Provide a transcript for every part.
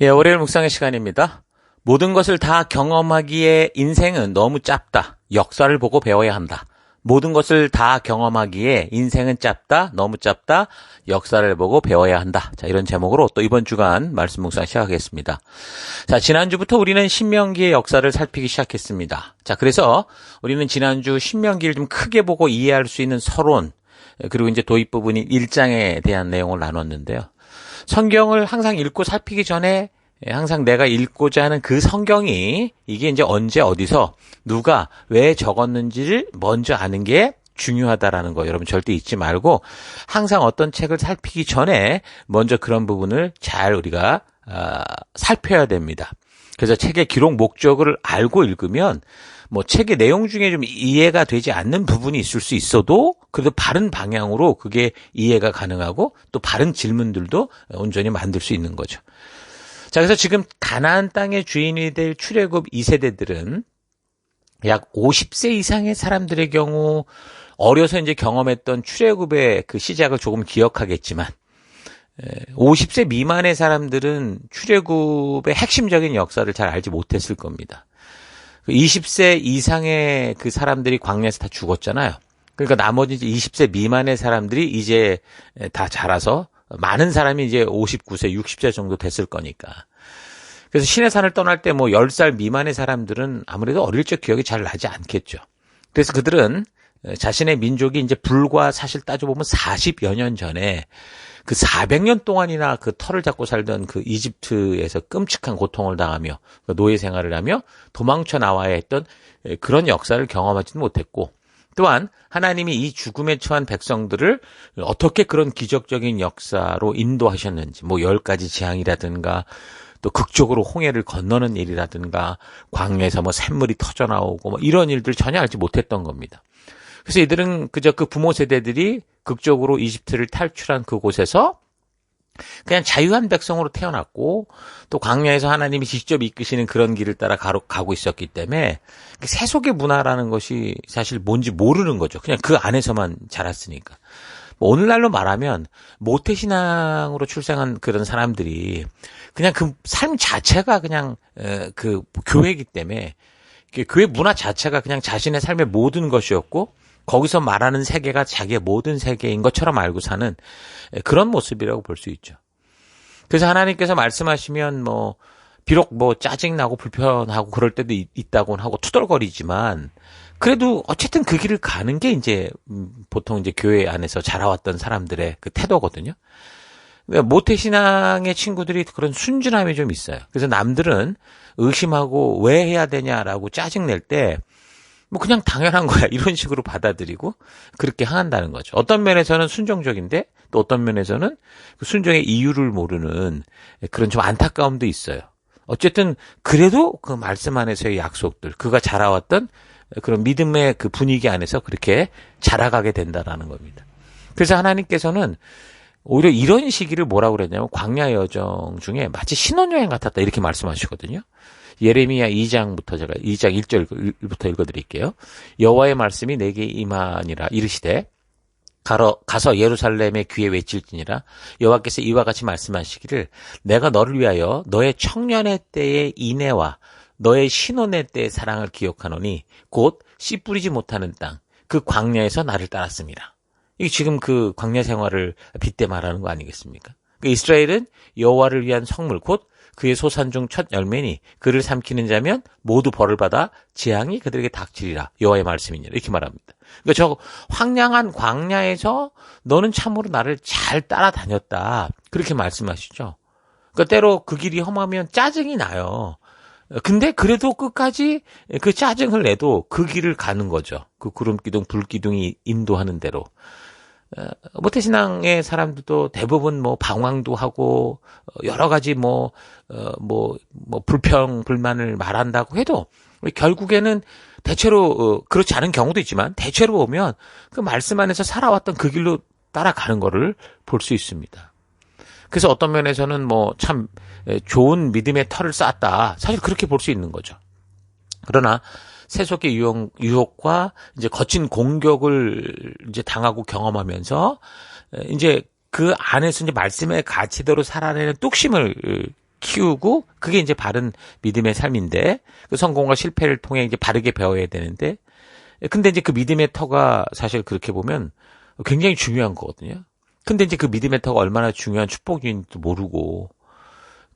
예, 월요일 묵상의 시간입니다. 모든 것을 다 경험하기에 인생은 너무 짧다. 역사를 보고 배워야 한다. 모든 것을 다 경험하기에 인생은 짧다. 너무 짧다. 역사를 보고 배워야 한다. 자, 이런 제목으로 또 이번 주간 말씀 묵상 시작하겠습니다. 자, 지난주부터 우리는 신명기의 역사를 살피기 시작했습니다. 자, 그래서 우리는 지난주 신명기를 좀 크게 보고 이해할 수 있는 서론, 그리고 이제 도입 부분인 1장에 대한 내용을 나눴는데요. 성경을 항상 읽고 살피기 전에 항상 내가 읽고자 하는 그 성경이 이게 이제 언제 어디서 누가 왜 적었는지를 먼저 아는 게 중요하다라는 거 여러분 절대 잊지 말고 항상 어떤 책을 살피기 전에 먼저 그런 부분을 잘 우리가 살펴야 됩니다. 그래서 책의 기록 목적을 알고 읽으면 뭐 책의 내용 중에 좀 이해가 되지 않는 부분이 있을 수 있어도 그래도 바른 방향으로 그게 이해가 가능하고 또 바른 질문들도 온전히 만들 수 있는 거죠. 자, 그래서 지금 가나안 땅의 주인이 될 출애굽 2세대들은 약 50세 이상의 사람들의 경우 어려서 이제 경험했던 출애굽의 그 시작을 조금 기억하겠지만 50세 미만의 사람들은 출애굽의 핵심적인 역사를 잘 알지 못했을 겁니다. 20세 이상의 그 사람들이 광야에서 다 죽었잖아요. 그러니까 나머지 이제 20세 미만의 사람들이 이제 다 자라서 많은 사람이 이제 59세, 60세 정도 됐을 거니까. 그래서 시내산을 떠날 때 뭐 10살 미만의 사람들은 아무래도 어릴 적 기억이 잘 나지 않겠죠. 그래서 그들은 자신의 민족이 이제 불과 사실 따져보면 40여 년 전에 그 400년 동안이나 그 털을 잡고 살던 그 이집트에서 끔찍한 고통을 당하며 노예 생활을 하며 도망쳐 나와야 했던 그런 역사를 경험하지는 못했고 또한 하나님이 이 죽음에 처한 백성들을 어떻게 그런 기적적인 역사로 인도하셨는지 뭐 10가지 재앙이라든가 또 극적으로 홍해를 건너는 일이라든가 광야에서 뭐 샘물이 터져 나오고 뭐 이런 일들 전혀 알지 못했던 겁니다. 그래서 이들은 그저 그 부모 세대들이 극적으로 이집트를 탈출한 그곳에서 그냥 자유한 백성으로 태어났고 또 광야에서 하나님이 직접 이끄시는 그런 길을 따라 가고 있었기 때문에 세속의 문화라는 것이 사실 뭔지 모르는 거죠. 그냥 그 안에서만 자랐으니까. 뭐 오늘날로 말하면 모태신앙으로 출생한 그런 사람들이 그냥 그 삶 자체가 그냥 그 교회이기 때문에 교회 문화 자체가 그냥 자신의 삶의 모든 것이었고 거기서 말하는 세계가 자기의 모든 세계인 것처럼 알고 사는 그런 모습이라고 볼 수 있죠. 그래서 하나님께서 말씀하시면 뭐 비록 뭐 짜증나고 불편하고 그럴 때도 있다고는 하고 투덜거리지만 그래도 어쨌든 그 길을 가는 게 이제 보통 이제 교회 안에서 자라왔던 사람들의 그 태도거든요. 모태신앙의 친구들이 그런 순진함이 좀 있어요. 그래서 남들은 의심하고 왜 해야 되냐라고 짜증낼 때 뭐 그냥 당연한 거야 이런 식으로 받아들이고 그렇게 항한다는 거죠. 어떤 면에서는 순종적인데 또 어떤 면에서는 그 순종의 이유를 모르는 그런 좀 안타까움도 있어요. 어쨌든 그래도 그 말씀 안에서의 약속들 그가 자라왔던 그런 믿음의 그 분위기 안에서 그렇게 자라가게 된다라는 겁니다. 그래서 하나님께서는 오히려 이런 시기를 뭐라고 그랬냐면 광야 여정 중에 마치 신혼여행 같았다 이렇게 말씀하시거든요. 예레미야 2장부터 제가 2장 1절부터 읽어드릴게요. 여호와의 말씀이 내게 임하니라 이르시되 가서 예루살렘의 귀에 외칠지니라 여호와께서 이와 같이 말씀하시기를 내가 너를 위하여 너의 청년의 때의 인애와 너의 신혼의 때의 사랑을 기억하노니 곧 씨 뿌리지 못하는 땅 그 광야에서 나를 따랐습니다. 이게 지금 그 광야 생활을 빗대 말하는 거 아니겠습니까? 그 이스라엘은 여호와를 위한 성물 곧 그의 소산 중 첫 열매니 그를 삼키는 자면 모두 벌을 받아 재앙이 그들에게 닥치리라 여호와의 말씀이니라 이렇게 말합니다. 그러니까 저 황량한 광야에서 너는 참으로 나를 잘 따라다녔다 그렇게 말씀하시죠. 그러니까 때로 그 길이 험하면 짜증이 나요. 근데 그래도 끝까지 그 짜증을 내도 그 길을 가는 거죠. 그 구름기둥 불기둥이 인도하는 대로. 모태신앙의 사람들도 대부분 뭐 방황도 하고 여러 가지 불평 불만을 말한다고 해도 결국에는 대체로 그렇지 않은 경우도 있지만 대체로 보면 그 말씀 안에서 살아왔던 그 길로 따라가는 거를 볼 수 있습니다. 그래서 어떤 면에서는 뭐 참 좋은 믿음의 털을 쌓았다 사실 그렇게 볼 수 있는 거죠. 그러나 세속의 유혹과 이제 거친 공격을 이제 당하고 경험하면서 이제 그 안에서 이제 말씀의 가치대로 살아내는 뚝심을 키우고 그게 이제 바른 믿음의 삶인데 그 성공과 실패를 통해 이제 바르게 배워야 되는데 근데 이제 그 믿음의 터가 사실 그렇게 보면 굉장히 중요한 거거든요. 근데 이제 그 믿음의 터가 얼마나 중요한 축복인지도 모르고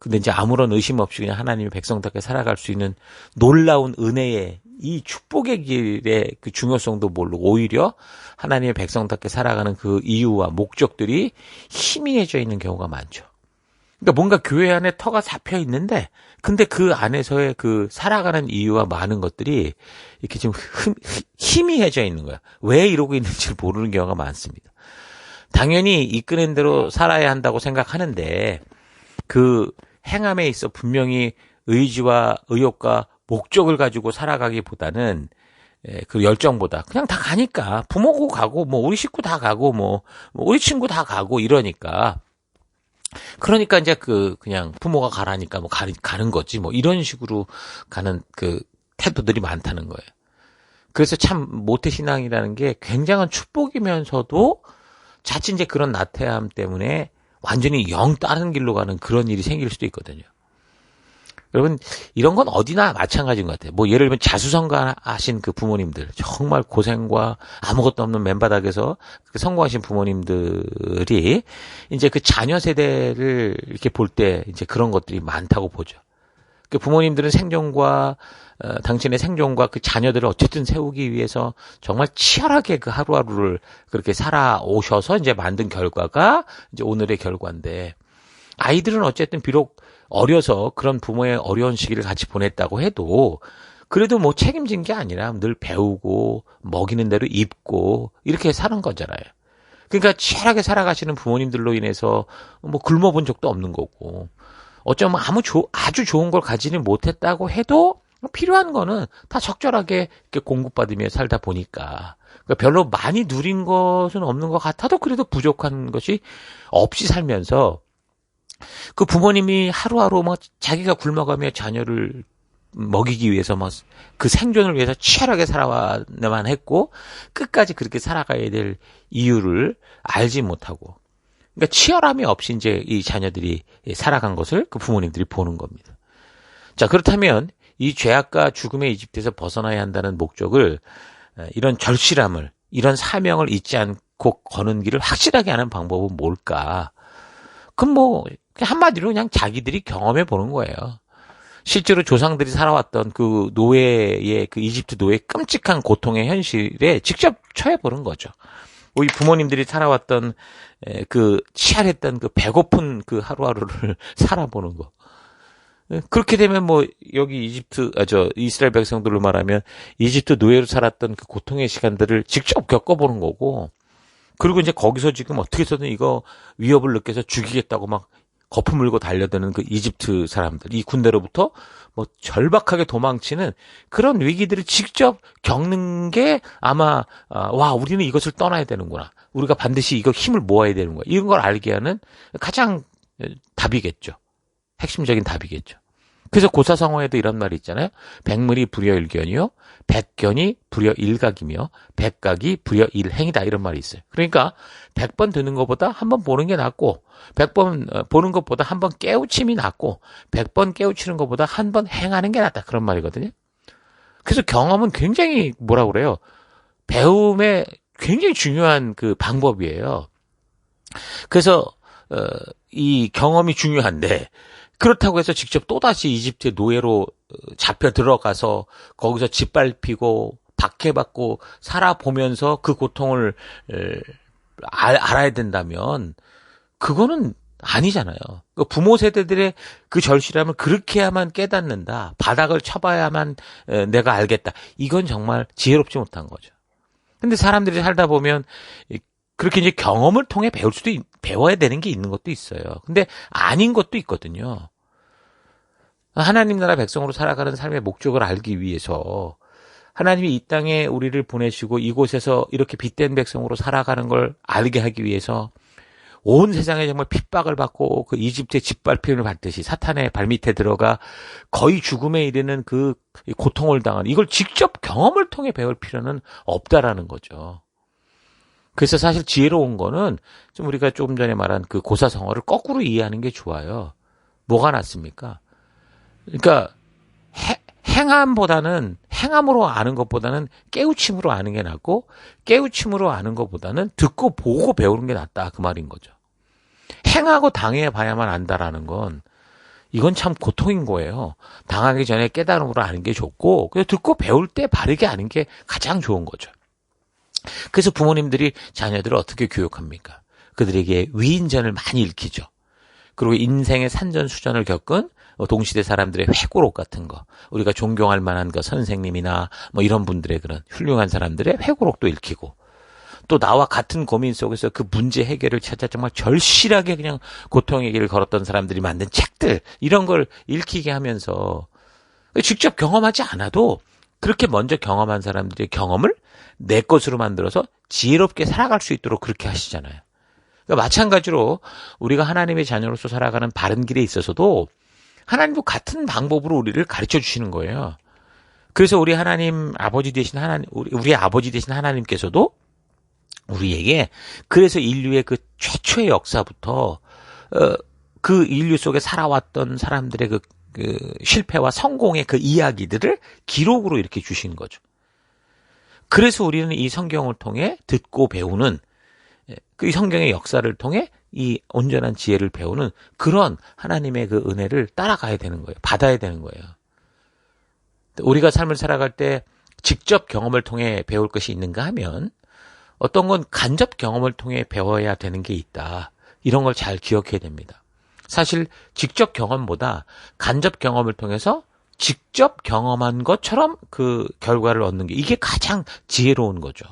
근데 이제 아무런 의심 없이 그냥 하나님의 백성답게 살아갈 수 있는 놀라운 은혜의 이 축복의 길의 그 중요성도 모르고 오히려 하나님의 백성답게 살아가는 그 이유와 목적들이 희미해져 있는 경우가 많죠. 그러니까 뭔가 교회 안에 터가 잡혀 있는데 근데 그 안에서의 그 살아가는 이유와 많은 것들이 이렇게 좀 희미해져 있는 거야. 왜 이러고 있는지 모르는 경우가 많습니다. 당연히 이끄는 대로 살아야 한다고 생각하는데 그 행함에 있어 분명히 의지와 의욕과 목적을 가지고 살아가기보다는 그 열정보다 그냥 다 가니까 부모고 가고 뭐 우리 식구 다 가고 뭐 우리 친구 다 가고 이러니까 그러니까 이제 그냥 부모가 가라니까 뭐 가는 거지 뭐 이런 식으로 가는 그 태도들이 많다는 거예요. 그래서 참 모태신앙이라는 게 굉장한 축복이면서도 자칫 이제 그런 나태함 때문에 완전히 영 다른 길로 가는 그런 일이 생길 수도 있거든요. 여러분 이런 건 어디나 마찬가지인 것 같아요. 뭐 예를 들면 자수성가하신 그 부모님들 정말 고생과 아무것도 없는 맨바닥에서 성공하신 부모님들이 이제 그 자녀 세대를 이렇게 볼 때 이제 그런 것들이 많다고 보죠. 그 부모님들은 생존과 당신의 생존과 그 자녀들을 어쨌든 세우기 위해서 정말 치열하게 그 하루하루를 그렇게 살아오셔서 이제 만든 결과가 이제 오늘의 결과인데 아이들은 어쨌든 비록 어려서 그런 부모의 어려운 시기를 같이 보냈다고 해도 그래도 뭐 책임진 게 아니라 늘 배우고 먹이는 대로 입고 이렇게 사는 거잖아요. 그러니까 치열하게 살아가시는 부모님들로 인해서 뭐 굶어본 적도 없는 거고 어쩌면 아주 좋은 걸 가지는 못했다고 해도 필요한 거는 다 적절하게 이렇게 공급받으며 살다 보니까 그러니까 별로 많이 누린 것은 없는 것 같아도 그래도 부족한 것이 없이 살면서 그 부모님이 하루하루 뭐 자기가 굶어가며 자녀를 먹이기 위해서 뭐 그 생존을 위해서 치열하게 살아와야만 했고 끝까지 그렇게 살아가야 될 이유를 알지 못하고 그러니까 치열함이 없이 이제 이 자녀들이 살아간 것을 그 부모님들이 보는 겁니다. 자, 그렇다면 이 죄악과 죽음의 이집트에서 벗어나야 한다는 목적을 이런 절실함을 이런 사명을 잊지 않고 거는 길을 확실하게 하는 방법은 뭘까? 그럼 뭐 한마디로 그냥 자기들이 경험해 보는 거예요. 실제로 조상들이 살아왔던 그 노예의 그 이집트 노예의 끔찍한 고통의 현실에 직접 처해 보는 거죠. 우리 부모님들이 살아왔던 그 치열했던 그 배고픈 그 하루하루를 살아보는 거. 그렇게 되면 뭐 여기 이스라엘 백성들로 말하면 이집트 노예로 살았던 그 고통의 시간들을 직접 겪어보는 거고 그리고 이제 거기서 지금 어떻게 해서든 이거 위협을 느껴서 죽이겠다고 막 거품 물고 달려드는 그 이집트 사람들, 이 군대로부터 뭐 절박하게 도망치는 그런 위기들을 직접 겪는 게 아마, 와, 우리는 이것을 떠나야 되는구나. 우리가 반드시 이거 힘을 모아야 되는 거야. 이런 걸 알게 하는 가장 답이겠죠. 핵심적인 답이겠죠. 그래서 고사성어에도 이런 말이 있잖아요. 백물이 불여일견이요. 백견이 불여일각이며 백각이 불여일행이다. 이런 말이 있어요. 그러니까 100번 듣는 것보다 한 번 보는 게 낫고 100번 보는 것보다 한 번 깨우침이 낫고 100번 깨우치는 것보다 한 번 행하는 게 낫다. 그런 말이거든요. 그래서 경험은 굉장히 뭐라 그래요. 배움의 굉장히 중요한 그 방법이에요. 그래서 이 경험이 중요한데 그렇다고 해서 직접 또다시 이집트의 노예로 잡혀 들어가서 거기서 짓밟히고 박해받고 살아보면서 그 고통을 알아야 된다면 그거는 아니잖아요. 부모 세대들의 그 절실함을 그렇게 해야만 깨닫는다. 바닥을 쳐봐야만 내가 알겠다. 이건 정말 지혜롭지 못한 거죠. 근데 사람들이 살다 보면 그렇게 이제 경험을 통해 배워야 되는 게 있는 것도 있어요. 근데 아닌 것도 있거든요. 하나님 나라 백성으로 살아가는 삶의 목적을 알기 위해서 하나님이 이 땅에 우리를 보내시고 이곳에서 이렇게 빛된 백성으로 살아가는 걸 알게 하기 위해서 온 세상에 정말 핍박을 받고 그 이집트의 짓밟힘을 받듯이 사탄의 발밑에 들어가 거의 죽음에 이르는 그 고통을 당하는 이걸 직접 경험을 통해 배울 필요는 없다라는 거죠. 그래서 사실 지혜로운 거는 좀 우리가 조금 전에 말한 그 고사성어를 거꾸로 이해하는 게 좋아요. 뭐가 낫습니까? 그러니까 행함으로 아는 것보다는 깨우침으로 아는 게 낫고, 깨우침으로 아는 것보다는 듣고 보고 배우는 게 낫다, 그 말인 거죠. 행하고 당해봐야만 안다라는 건 이건 참 고통인 거예요. 당하기 전에 깨달음으로 아는 게 좋고, 그래서 듣고 배울 때 바르게 아는 게 가장 좋은 거죠. 그래서 부모님들이 자녀들을 어떻게 교육합니까? 그들에게 위인전을 많이 읽히죠. 그리고 인생의 산전수전을 겪은 동시대 사람들의 회고록 같은 거, 우리가 존경할 만한 그 선생님이나 뭐 이런 분들의 그런 훌륭한 사람들의 회고록도 읽히고, 또 나와 같은 고민 속에서 그 문제 해결을 찾아 정말 절실하게 그냥 고통의 길을 걸었던 사람들이 만든 책들, 이런 걸 읽히게 하면서 직접 경험하지 않아도 그렇게 먼저 경험한 사람들의 경험을 내 것으로 만들어서 지혜롭게 살아갈 수 있도록 그렇게 하시잖아요. 그러니까 마찬가지로 우리가 하나님의 자녀로서 살아가는 바른 길에 있어서도 하나님도 같은 방법으로 우리를 가르쳐 주시는 거예요. 그래서 우리 하나님 아버지 되신 우리 아버지 되신 하나님께서도 우리에게, 그래서 인류의 그 최초의 역사부터 그 인류 속에 살아왔던 사람들의 그 실패와 성공의 그 이야기들을 기록으로 이렇게 주신 거죠. 그래서 우리는 이 성경을 통해 듣고 배우는, 그 성경의 역사를 통해 이 온전한 지혜를 배우는 그런 하나님의 그 은혜를 따라가야 되는 거예요. 받아야 되는 거예요. 우리가 삶을 살아갈 때 직접 경험을 통해 배울 것이 있는가 하면, 어떤 건 간접 경험을 통해 배워야 되는 게 있다. 이런 걸 잘 기억해야 됩니다. 사실 직접 경험보다 간접 경험을 통해서 직접 경험한 것처럼 그 결과를 얻는 게, 이게 가장 지혜로운 거죠.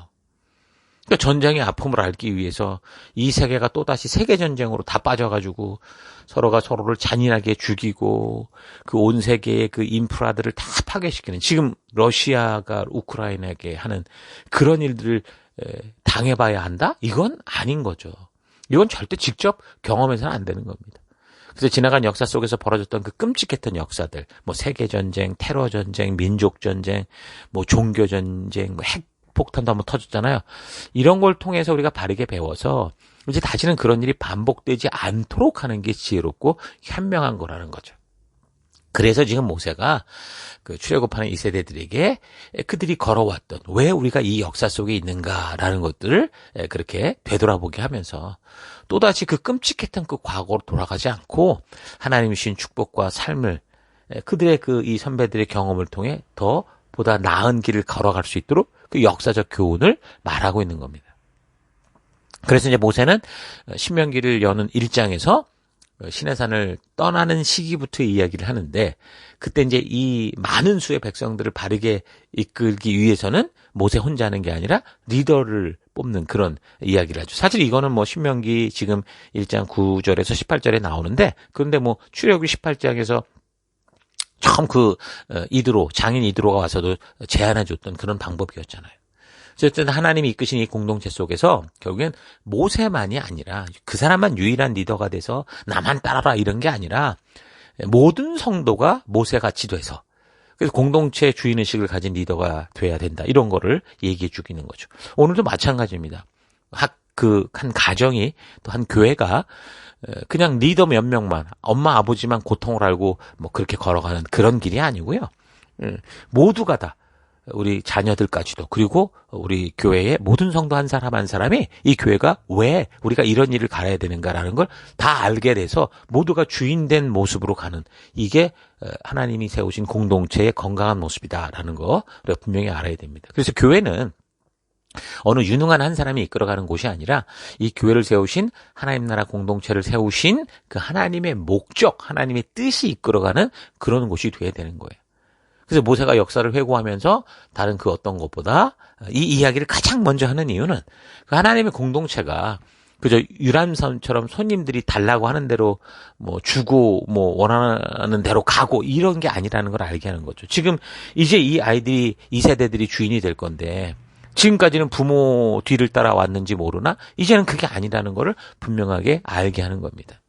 그러니까 전쟁의 아픔을 알기 위해서 이 세계가 또다시 세계전쟁으로 다 빠져가지고 서로가 서로를 잔인하게 죽이고 그 온 세계의 그 인프라들을 다 파괴시키는, 지금 러시아가 우크라이나에게 하는 그런 일들을 당해봐야 한다? 이건 아닌 거죠. 이건 절대 직접 경험해서는 안 되는 겁니다. 그래서 지나간 역사 속에서 벌어졌던 그 끔찍했던 역사들, 뭐 세계전쟁, 테러전쟁, 민족전쟁, 뭐 종교전쟁, 뭐 핵폭탄도 한번 터졌잖아요. 이런 걸 통해서 우리가 바르게 배워서 이제 다시는 그런 일이 반복되지 않도록 하는 게 지혜롭고 현명한 거라는 거죠. 그래서 지금 모세가 그 출애굽하는 이 세대들에게 그들이 걸어왔던, 왜 우리가 이 역사 속에 있는가라는 것들을 그렇게 되돌아보게 하면서 또다시 그 끔찍했던 그 과거로 돌아가지 않고 하나님이 주신 축복과 삶을, 그들의 그 이 선배들의 경험을 통해 더 보다 나은 길을 걸어갈 수 있도록 그 역사적 교훈을 말하고 있는 겁니다. 그래서 이제 모세는 신명기를 여는 1장에서 시내산을 떠나는 시기부터 이야기를 하는데, 그때 이제 이 많은 수의 백성들을 바르게 이끌기 위해서는 모세 혼자 하는 게 아니라 리더를 뽑는 그런 이야기를 하죠. 사실 이거는 뭐 신명기 지금 1장 9절에서 18절에 나오는데, 그런데 뭐 출애굽기 18장에서 처음 장인 이드로가 와서도 제안해줬던 그런 방법이었잖아요. 어쨌든 하나님이 이끄신 이 공동체 속에서 결국엔 모세만이 아니라, 그 사람만 유일한 리더가 돼서 나만 따라라 이런 게 아니라 모든 성도가 모세같이 돼서, 그래서 공동체 주인의식을 가진 리더가 돼야 된다, 이런 거를 얘기해 주기는 거죠. 오늘도 마찬가지입니다. 한 가정이, 또 한 교회가 그냥 리더 몇 명만, 엄마 아버지만 고통을 알고 뭐 그렇게 걸어가는 그런 길이 아니고요. 모두가 다, 우리 자녀들까지도, 그리고 우리 교회의 모든 성도 한 사람 한 사람이 이 교회가 왜 우리가 이런 일을 갈아야 되는가라는 걸 다 알게 돼서 모두가 주인된 모습으로 가는, 이게 하나님이 세우신 공동체의 건강한 모습이다라는 거 우리가 분명히 알아야 됩니다. 그래서 교회는 어느 유능한 한 사람이 이끌어가는 곳이 아니라 이 교회를 세우신, 하나님 나라 공동체를 세우신 그 하나님의 목적, 하나님의 뜻이 이끌어가는 그런 곳이 돼야 되는 거예요. 그래서 모세가 역사를 회고하면서 다른 그 어떤 것보다 이 이야기를 가장 먼저 하는 이유는, 그 하나님의 공동체가 그저 유람선처럼 손님들이 달라고 하는 대로 뭐 주고 뭐 원하는 대로 가고 이런 게 아니라는 걸 알게 하는 거죠. 지금 이제 이 아이들이, 이 세대들이 주인이 될 건데, 지금까지는 부모 뒤를 따라왔는지 모르나 이제는 그게 아니라는 거를 분명하게 알게 하는 겁니다.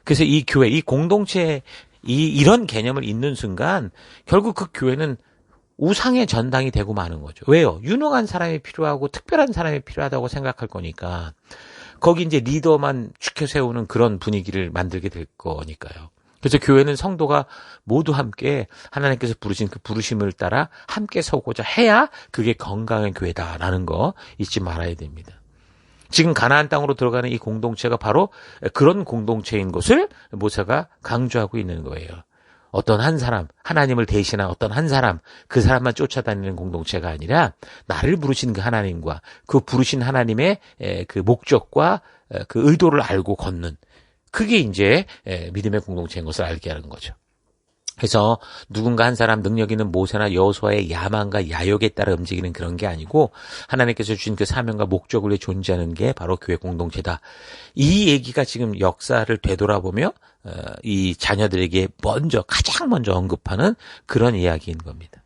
그래서 이 교회, 이 공동체, 이런 개념을 잊는 순간 결국 그 교회는 우상의 전당이 되고 마는 거죠. 왜요? 유능한 사람이 필요하고 특별한 사람이 필요하다고 생각할 거니까 거기 이제 리더만 추켜 세우는 그런 분위기를 만들게 될 거니까요. 그래서 교회는 성도가 모두 함께 하나님께서 부르신 그 부르심을 따라 함께 서고자 해야 그게 건강한 교회다라는 거 잊지 말아야 됩니다. 지금 가나안 땅으로 들어가는 이 공동체가 바로 그런 공동체인 것을 모세가 강조하고 있는 거예요. 어떤 한 사람, 하나님을 대신한 어떤 한 사람, 그 사람만 쫓아다니는 공동체가 아니라 나를 부르신 그 하나님과 그 부르신 하나님의 그 목적과 그 의도를 알고 걷는, 그게 이제 믿음의 공동체인 것을 알게 하는 거죠. 그래서 누군가 한 사람 능력 있는 모세나 여호수아의 야망과 야욕에 따라 움직이는 그런 게 아니고 하나님께서 주신 그 사명과 목적을 위해 존재하는 게 바로 교회 공동체다. 이 얘기가 지금 역사를 되돌아보며 이 자녀들에게 가장 먼저 언급하는 그런 이야기인 겁니다.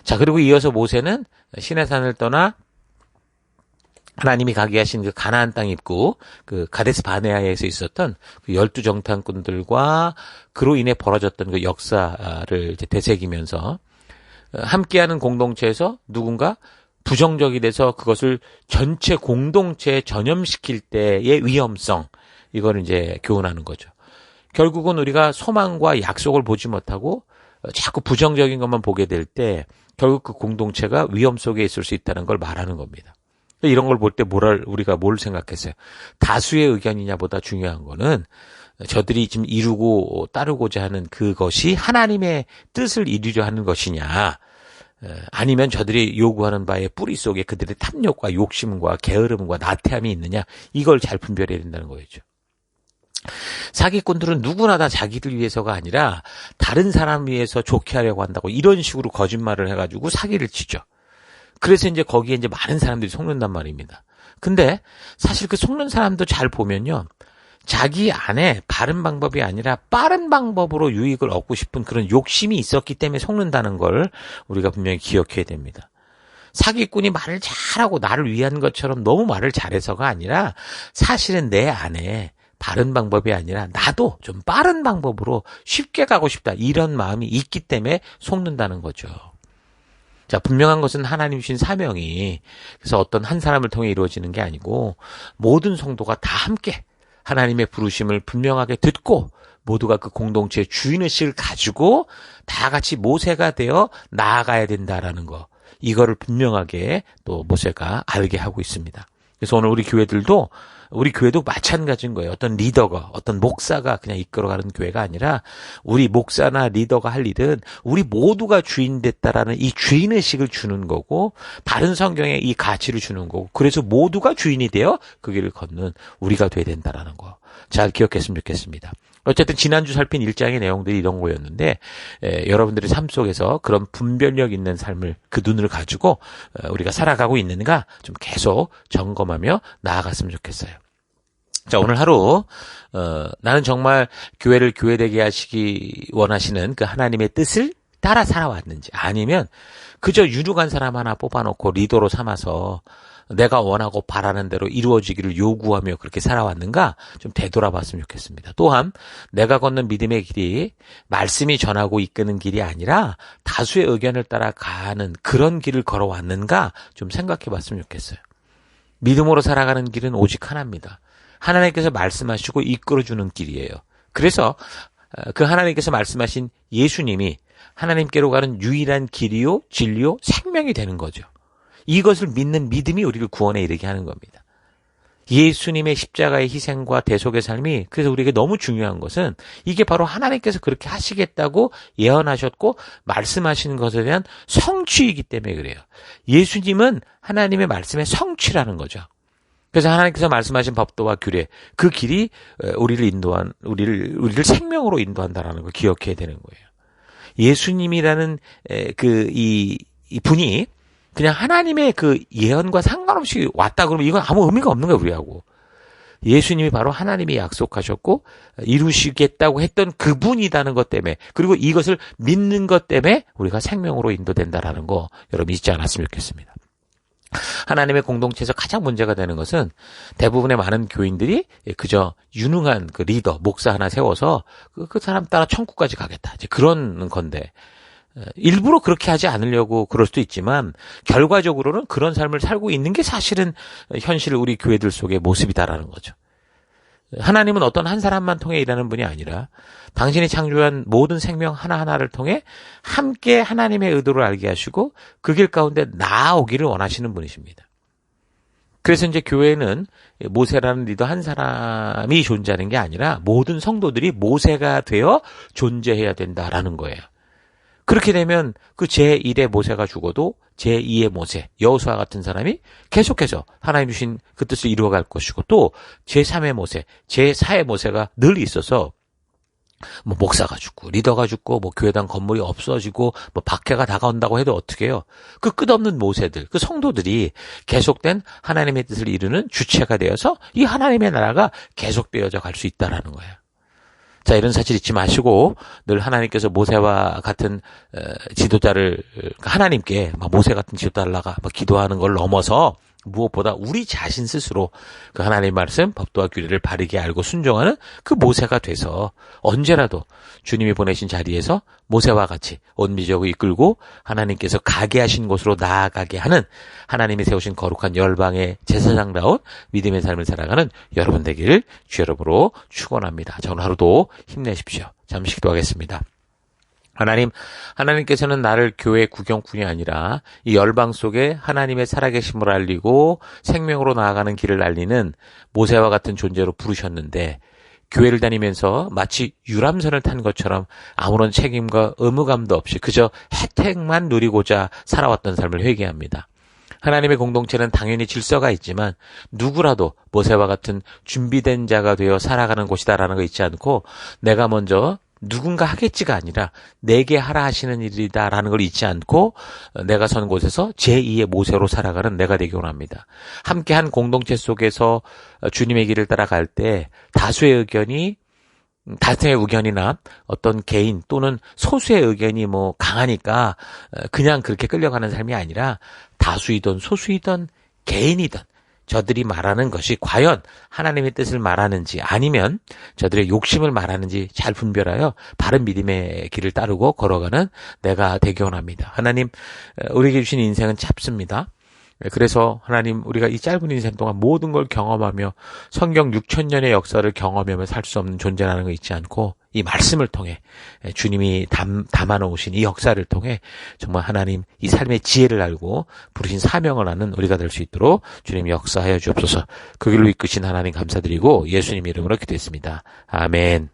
자, 그리고 이어서 모세는 시내산을 떠나 하나님이 가게 하신 그 가나안 땅 입구, 그 가데스 바네아에서 있었던 그 12정탐꾼들과 그로 인해 벌어졌던 그 역사를 이제 되새기면서 함께하는 공동체에서 누군가 부정적이 돼서 그것을 전체 공동체에 전염시킬 때의 위험성, 이걸 이제 교훈하는 거죠. 결국은 우리가 소망과 약속을 보지 못하고 자꾸 부정적인 것만 보게 될 때 결국 그 공동체가 위험 속에 있을 수 있다는 걸 말하는 겁니다. 이런 걸 볼 때 우리가 뭘 생각했어요? 다수의 의견이냐 보다 중요한 거는 저들이 지금 이루고 따르고자 하는 그것이 하나님의 뜻을 이루려 하는 것이냐, 아니면 저들이 요구하는 바의 뿌리 속에 그들의 탐욕과 욕심과 게으름과 나태함이 있느냐, 이걸 잘 분별해야 된다는 거였죠. 사기꾼들은 누구나 다 자기들 위해서가 아니라 다른 사람 위해서 좋게 하려고 한다고 이런 식으로 거짓말을 해가지고 사기를 치죠. 그래서 이제 거기에 이제 많은 사람들이 속는단 말입니다. 근데 사실 그 속는 사람도 잘 보면요, 자기 안에 바른 방법이 아니라 빠른 방법으로 유익을 얻고 싶은 그런 욕심이 있었기 때문에 속는다는 걸 우리가 분명히 기억해야 됩니다. 사기꾼이 말을 잘하고 나를 위한 것처럼 너무 말을 잘해서가 아니라 사실은 내 안에 바른 방법이 아니라 나도 좀 빠른 방법으로 쉽게 가고 싶다, 이런 마음이 있기 때문에 속는다는 거죠. 자, 분명한 것은 하나님 주신 사명이 그래서 어떤 한 사람을 통해 이루어지는 게 아니고 모든 성도가 다 함께 하나님의 부르심을 분명하게 듣고 모두가 그 공동체의 주인의식을 가지고 다 같이 모세가 되어 나아가야 된다라는 거, 이거를 분명하게 또 모세가 알게 하고 있습니다. 그래서 오늘 우리 교회도 마찬가지인 거예요. 어떤 리더가, 어떤 목사가 그냥 이끌어가는 교회가 아니라 우리 목사나 리더가 할 일은 우리 모두가 주인 됐다라는 이 주인의식을 주는 거고, 바른 성경에 이 가치를 주는 거고, 그래서 모두가 주인이 되어 그 길을 걷는 우리가 돼야 된다라는 거 잘 기억했으면 좋겠습니다. 어쨌든 지난주 살핀 1장의 내용들이 이런 거였는데 여러분들의 삶 속에서 그런 분별력 있는 삶을, 그 눈을 가지고 우리가 살아가고 있는가 좀 계속 점검하며 나아갔으면 좋겠어요. 자, 오늘 하루 나는 정말 교회를 교회되게 하시기 원하시는 그 하나님의 뜻을 따라 살아왔는지, 아니면 그저 유능한 사람 하나 뽑아놓고 리더로 삼아서 내가 원하고 바라는 대로 이루어지기를 요구하며 그렇게 살아왔는가 좀 되돌아봤으면 좋겠습니다. 또한 내가 걷는 믿음의 길이 말씀이 전하고 이끄는 길이 아니라 다수의 의견을 따라 가는 그런 길을 걸어왔는가 좀 생각해봤으면 좋겠어요. 믿음으로 살아가는 길은 오직 하나입니다. 하나님께서 말씀하시고 이끌어주는 길이에요. 그래서 그 하나님께서 말씀하신 예수님이 하나님께로 가는 유일한 길이요, 진리요, 생명이 되는 거죠. 이것을 믿는 믿음이 우리를 구원에 이르게 하는 겁니다. 예수님의 십자가의 희생과 대속의 삶이, 그래서 우리에게 너무 중요한 것은 이게 바로 하나님께서 그렇게 하시겠다고 예언하셨고 말씀하시는 것에 대한 성취이기 때문에 그래요. 예수님은 하나님의 말씀의 성취라는 거죠. 그래서 하나님께서 말씀하신 법도와 규례, 그 길이 우리를 생명으로 인도한다라는 걸 기억해야 되는 거예요. 예수님이라는 이 분이 그냥 하나님의 그 예언과 상관없이 왔다 그러면 이건 아무 의미가 없는 거예요, 우리하고. 예수님이 바로 하나님이 약속하셨고 이루시겠다고 했던 그분이라는 것 때문에, 그리고 이것을 믿는 것 때문에 우리가 생명으로 인도된다라는 거 여러분 잊지 않았으면 좋겠습니다. 하나님의 공동체에서 가장 문제가 되는 것은 대부분의 많은 교인들이 그저 유능한 그 리더, 목사 하나 세워서 그 사람 따라 천국까지 가겠다, 이제 그런 건데, 일부러 그렇게 하지 않으려고 그럴 수도 있지만 결과적으로는 그런 삶을 살고 있는 게 사실은 현실 우리 교회들 속의 모습이다라는 거죠. 하나님은 어떤 한 사람만 통해 일하는 분이 아니라 당신이 창조한 모든 생명 하나하나를 통해 함께 하나님의 의도를 알게 하시고 그 길 가운데 나아오기를 원하시는 분이십니다. 그래서 이제 교회는 모세라는 리더 한 사람이 존재하는 게 아니라 모든 성도들이 모세가 되어 존재해야 된다라는 거예요. 그렇게 되면 그 제1의 모세가 죽어도 제2의 모세, 여호수아 같은 사람이 계속해서 하나님 주신 그 뜻을 이루어갈 것이고 또 제3의 모세, 제4의 모세가 늘 있어서 뭐 목사가 죽고 리더가 죽고 뭐 교회당 건물이 없어지고 뭐 박해가 다가온다고 해도 어떻게 해요? 그 끝없는 모세들, 그 성도들이 계속된 하나님의 뜻을 이루는 주체가 되어서 이 하나님의 나라가 계속되어져 갈 수 있다라는 거예요. 자, 이런 사실 잊지 마시고 늘 하나님께서 모세와 같은 지도자를 하나님께 모세 같은 지도자를 나가 기도하는 걸 넘어서 무엇보다 우리 자신 스스로 그 하나님의 말씀, 법도와 규례를 바르게 알고 순종하는 그 모세가 돼서 언제라도 주님이 보내신 자리에서 모세와 같이 온 민족을 이끌고 하나님께서 가게 하신 곳으로 나아가게 하는 하나님이 세우신 거룩한 열방의 제사장다운 믿음의 삶을 살아가는 여러분 되기를 주 여러분으로 축원합니다. 자, 오늘 하루도 힘내십시오. 잠시 기도하겠습니다. 하나님께서는 나를 교회 구경꾼이 아니라 이 열방 속에 하나님의 살아계심을 알리고 생명으로 나아가는 길을 알리는 모세와 같은 존재로 부르셨는데 교회를 다니면서 마치 유람선을 탄 것처럼 아무런 책임과 의무감도 없이 그저 혜택만 누리고자 살아왔던 삶을 회개합니다. 하나님의 공동체는 당연히 질서가 있지만 누구라도 모세와 같은 준비된 자가 되어 살아가는 곳이다라는 거 잊지 않고 내가 먼저 누군가 하겠지가 아니라 내게 하라 하시는 일이다라는 걸 잊지 않고 내가 선 곳에서 제2의 모세로 살아가는 내가 되기 원합니다. 함께한 공동체 속에서 주님의 길을 따라갈 때 다수의 의견이나 어떤 개인 또는 소수의 의견이 강하니까 그냥 그렇게 끌려가는 삶이 아니라 다수이든 소수이든 개인이든 저들이 말하는 것이 과연 하나님의 뜻을 말하는지 아니면 저들의 욕심을 말하는지 잘 분별하여 바른 믿음의 길을 따르고 걸어가는 내가 되기 원합니다. 하나님, 우리에게 주신 인생은 짧습니다. 그래서 하나님, 우리가 이 짧은 인생 동안 모든 걸 경험하며 성경 6,000년의 역사를 경험하며 살 수 없는 존재라는 거 잊지 않고 이 말씀을 통해 주님이 담아놓으신 이 역사를 통해 정말 하나님 이 삶의 지혜를 알고 부르신 사명을 아는 우리가 될 수 있도록 주님이 역사하여 주옵소서. 그 길로 이끄신 하나님 감사드리고 예수님 이름으로 기도했습니다. 아멘.